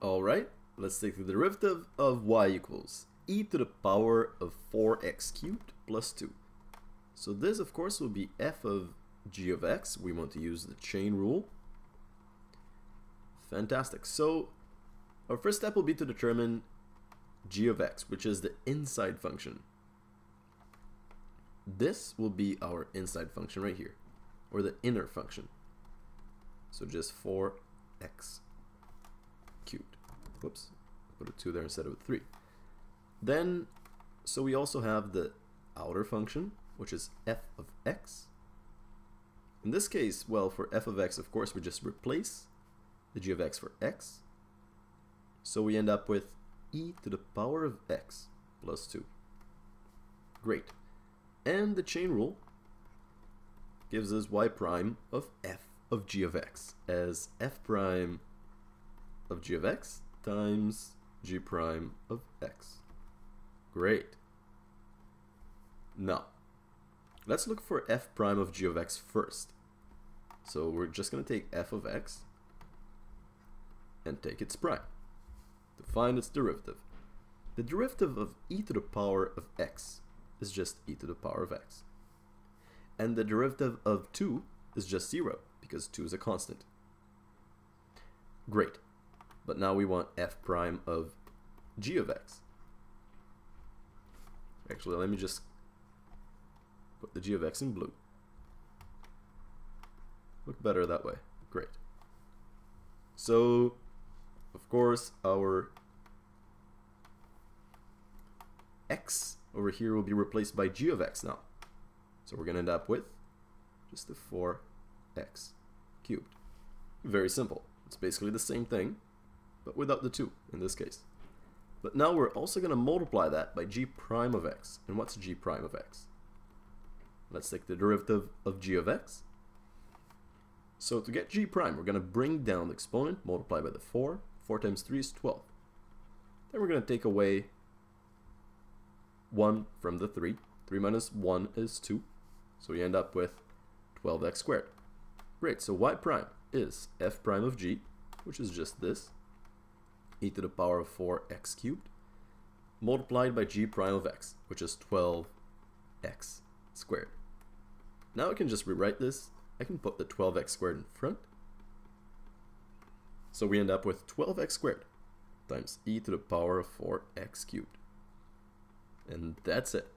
Alright, let's take the derivative of y equals e to the power of 4x cubed plus 2. So this, of course, will be f of g of x. We want to use the chain rule. Fantastic. So our first step will be to determine g of x, which is the inside function. This will be our inside function right here, or the inner function. So just 4x cubed. Whoops, put a 2 there instead of a 3. Then, so we also have the outer function, which is f of x. In this case, well, for f of x, of course, we just replace the g of x for x. So we end up with e to the power of x plus 2. Great. And the chain rule gives us y prime of f of g of x as f prime of g of x times g prime of x. Great. Now, let's look for f prime of g of x first. So we're just going to take f of x and take its prime to find its derivative. The derivative of e to the power of x is just e to the power of x. And the derivative of 2 is just 0 because 2 is a constant. Great. But now we want f prime of g of x. Actually, let me just put the g of x in blue. Look better that way. Great. So, of course, our x over here will be replaced by g of x now. So we're going to end up with just the 4x cubed. Very simple. It's basically the same thing, but without the 2 in this case. But now we're also going to multiply that by g prime of x. And what's g prime of x? Let's take the derivative of g of x. So to get g prime, we're going to bring down the exponent, multiply by the 4. 4 times 3 is 12. Then we're going to take away 1 from the 3. 3 minus 1 is 2. So we end up with 12x squared. Great, so y prime is f prime of g, which is just this, e to the power of 4x cubed, multiplied by g prime of x, which is 12x squared. Now I can just rewrite this. I can put the 12x squared in front. So we end up with 12x squared times e to the power of 4x cubed. And that's it.